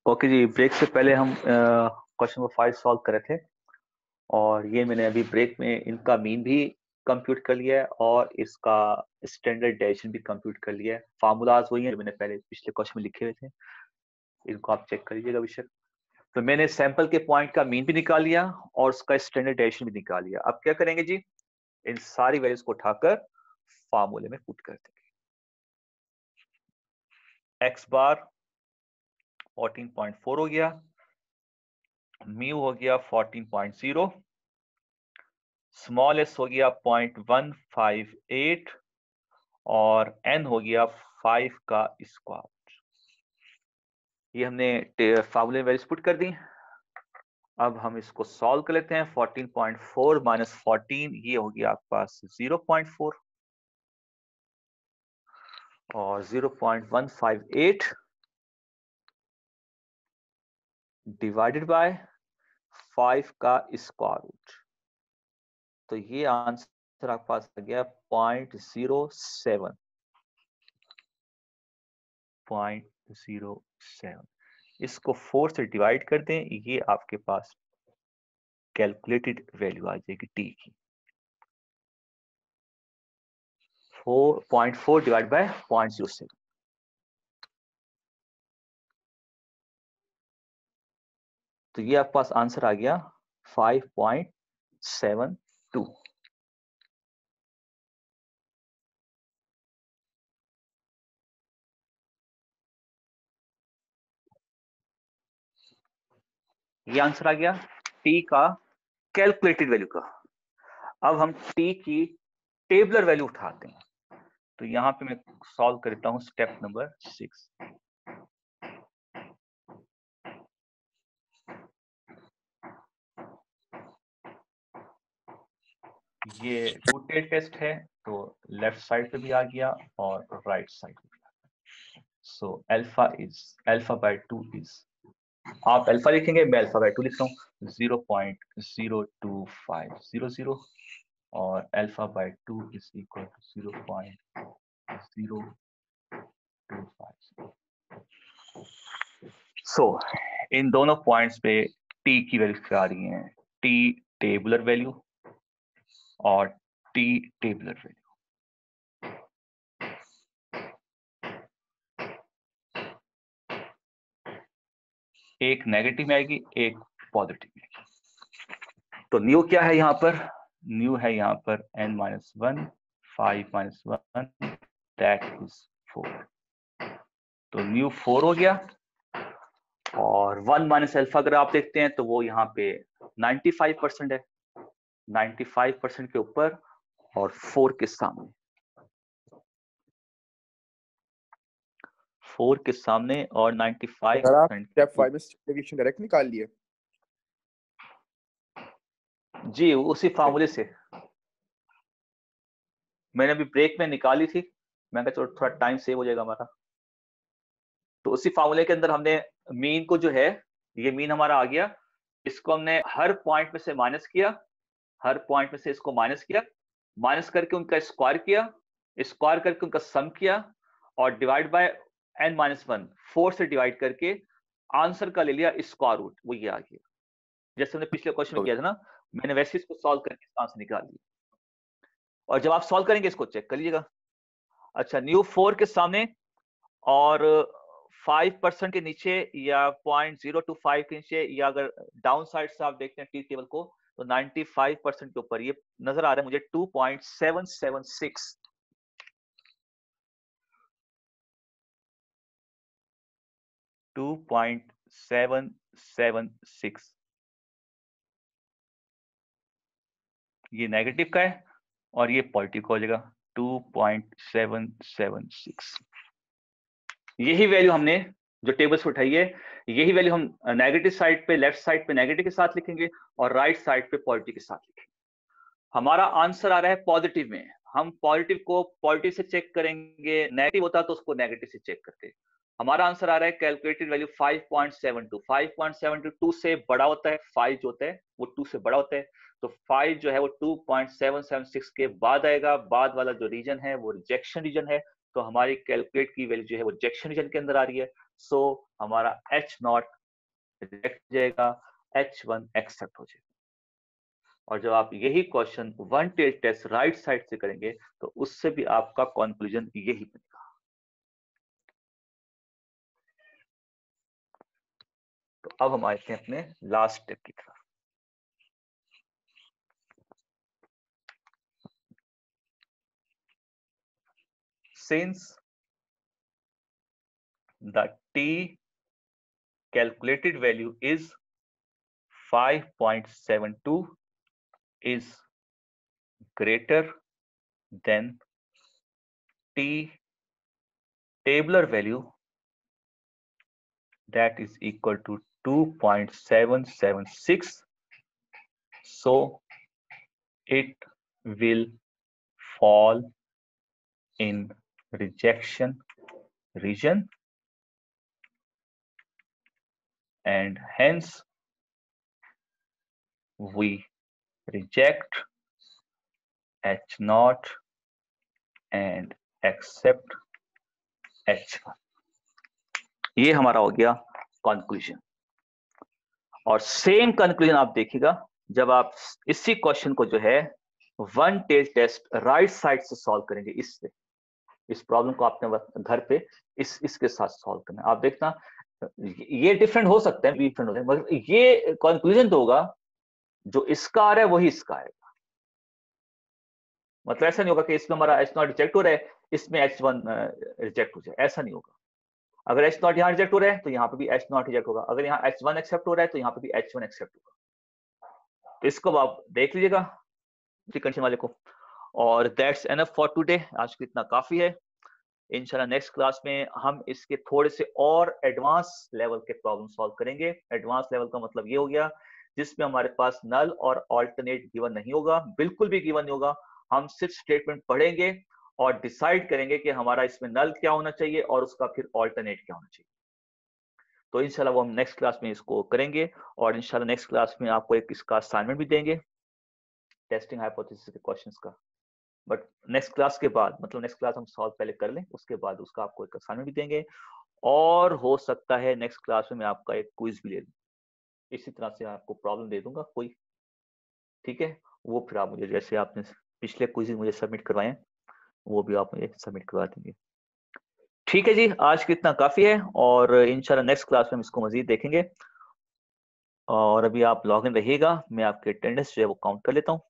Okay जी, break से पहले हम क्वेश्चन नंबर 5 सॉल्व कर रहे थे और ये मैंने अभी ब्रेक में इनका मीन भी कंप्यूट कर लिया है और इसका स्टैंडर्ड डेविएशन भी कंप्यूट कर लिया है। फार्मूलाज वही हैं जो मैंने पहले पिछले क्वेश्चन में लिखे हुए थे, इनको आप चेक कर लीजिएगा बेशक। तो मैंने सैंपल के पॉइंट का मीन भी निकाल लिया और उसका स्टैंडर्ड डेविएशन भी निकाल लिया। अब क्या करेंगे जी, इन सारी वैल्यूज को उठाकर फार्मूले में पुट कर देंगे। एक्स बार 14.4 हो गया, म्यू हो गया 14.0, स्मॉल एस हो गया 0.158 और n हो गया 5 का स्क्वायर। ये हमने फार्मूले में वैल्यूज पुट कर दी। अब हम इसको सॉल्व कर लेते हैं। 14.4 माइनस 14 ये हो गया आपके पास 0.4 और 0.158 डिवाइडेड बाय 5 का स्क्वायर रूट। तो ये आंसर आपके पास आ गया 0.07। इसको 4 से डिवाइड कर दें, ये आपके पास कैलकुलेटेड वैल्यू आ जाएगी टी की। 4.4 डिवाइड बाय 0.07। तो ये आपके पास आंसर आ गया 5.72। ये आंसर आ गया टी का कैलकुलेटेड वैल्यू का। अब हम टी की टेबलर वैल्यू उठाते हैं। तो यहां पे मैं सॉल्व करता हूं स्टेप नंबर 6। ये रूटेड टेस्ट है तो लेफ्ट साइड पे भी आ गया और राइट साइड पे भी आ गया। सो अल्फा बाय 2 इज, आप अल्फा लिखेंगे, मैं अल्फा बाय 2 लिख रहा हूँ, 0.02500 और alpha by 2 is equal to 0.0250। So इन दोनों पॉइंट्स पे टी की वैल्यू आ रही है, टी टेबुलर वैल्यू और टी टेबुलर वैल्यू। एक नेगेटिव में आएगी, एक पॉजिटिव में आएगी। तो न्यू क्या है यहाँ पर? न्यू है यहाँ पर n-1, 5 - 1 दैट इज 4। तो न्यू 4 हो गया और 1 माइनस अल्फा अगर आप देखते हैं तो वो यहाँ पे 95% है, 95% के ऊपर और 4 के सामने, 4 के सामने और 95% स्टेप 5 में डेविएशन डायरेक्ट निकाल लिए जी, उसी फार्मूले से मैंने अभी ब्रेक में निकाली थी। मैं कहा थोड़ा टाइम सेव हो जाएगा हमारा। तो उसी फार्मूले के अंदर हमने मीन को जो है, ये मीन हमारा आ गया, इसको हमने हर पॉइंट में से माइनस किया, हर पॉइंट में से इसको माइनस किया, माइनस करके उनका स्क्वायर किया, स्क्वायर करके उनका सम किया और डिवाइड बाय n-1, 4 से डिवाइड करके आंसर का ले लिया स्क्वायर रूट, वो ये आ गया। जैसे हमने पिछले क्वेश्चन में किया था ना, मैंने वैसे इसको सॉल्व करके आंसर निकाल दिया। और जब आप सॉल्व करेंगे इसको चेक कर लीजिएगा। अच्छा, न्यू 4 के सामने और 5% के नीचे या 0.025 के नीचे, या अगर डाउन साइड से आप देखते हैं टी टेबल को तो 95% के ऊपर ये नजर आ रहा है मुझे 2.776। ये नेगेटिव का है और ये पॉजिटिव का हो जाएगा 2.776। यही वैल्यू हमने जो टेबल से उठाई है, यही वैल्यू हम नेगेटिव साइड पे, लेफ्ट साइड पे नेगेटिव के साथ लिखेंगे और राइट साइड पे पॉजिटिव के साथ लिखेंगे। हमारा आंसर आ रहा है पॉजिटिव में, हम पॉजिटिव को पॉजिटिव से चेक करेंगे, नेगेटिव होता तो उसको नेगेटिव से चेक करते। हमारा आंसर आ रहा है कैलकुलेटेड वैल्यू 5.72। 5.72 2 से बड़ा होता है, 5 जो होता है वो 2 से बड़ा होता है, तो 5 जो है वो 2.776 के बाद आएगा। बाद वाला जो रीजन है वो रिजेक्शन रीजन है, तो हमारी कैलकुलेट की वैल्यू जो है वो रिजेक्शन रीजन के अंदर आ रही है। सो हमारा H0 रिजेक्ट हो जाएगा, H1 एक्सेप्ट हो जाएगा। और जब आप यही question one tail test right side से करेंगे तो उससे भी आपका कंक्लूजन यही बनेगा। तो अब हम आते हैं अपने लास्ट स्टेप की तरफ। Since the T calculated value is 5.72 is greater than T tabular value that is equal to 2.776, so it will fall in rejection region and hence we reject H0 and accept H1। ये हमारा हो गया conclusion. और same conclusion आप देखिएगा जब आप इसी क्वेश्चन को जो है one tail test right side से सॉल्व करेंगे। इससे इस प्रॉब्लम को आपने घर पे इसके साथ सॉल्व करना। आप देखना ये डिफरेंट हो सकते हैं, डिफरेंट होते हैं, मगर ये कंक्लूजन तो होगा जो इसका आ रहा है वही इसका आएगा। मतलब ऐसा नहीं होगा कि इसमें हमारा H0 रिजेक्ट हो रहा है, इसमें H1 रिजेक्ट हो जाए, ऐसा नहीं होगा। अगर H0 यहाँ रिजेक्ट हो रहा है तो यहाँ पे भी H0 रिजेक्ट होगा, अगर यहाँ H1 एक्सेप्ट हो रहा है तो यहाँ पे भी H1 एक्सेप्ट होगा। तो इसको आप देख लीजिएगा कंडीशन वाले को। और दैट्स एनफ फॉर टुडे, आज के इतना काफी है। इंशाल्लाह नेक्स्ट क्लास में हम इसके थोड़े से और एडवांस लेवल के प्रॉब्लम सॉल्व करेंगे। एडवांस लेवल का मतलब ये हो गया जिसमें हमारे पास नल और ऑल्टरनेट गिवन नहीं होगा, बिल्कुल भी गिवन नहीं होगा। हम सिर्फ स्टेटमेंट पढ़ेंगे और डिसाइड करेंगे कि हमारा इसमें नल क्या होना चाहिए और उसका फिर ऑल्टरनेट क्या होना चाहिए। तो इंशाल्लाह वो हम नेक्स्ट क्लास में इसको करेंगे और इंशाल्लाह नेक्स्ट क्लास में आपको एक इसका असाइनमेंट भी देंगे टेस्टिंग हाइपोथेसिस के क्वेश्चंस का। बट नेक्स्ट क्लास के बाद, मतलब नेक्स्ट क्लास हम सॉल्व पहले कर लें, उसके बाद उसका आपको एक असाइनमेंट भी देंगे और हो सकता है नेक्स्ट क्लास में मैं आपका एक क्विज भी ले लूं। इसी तरह से आपको प्रॉब्लम दे दूंगा कोई, ठीक है, वो फिर आप मुझे जैसे आपने पिछले क्विज मुझे सबमिट करवाए हैं वो भी आप मुझे सबमिट करवा देंगे। ठीक है जी, आज कितना काफी है और इंशाल्लाह नेक्स्ट क्लास में हम इसको मजीद देखेंगे। और अभी आप लॉग इन रहिएगा, मैं आपके अटेंडेंस जो है वो काउंट कर लेता हूँ।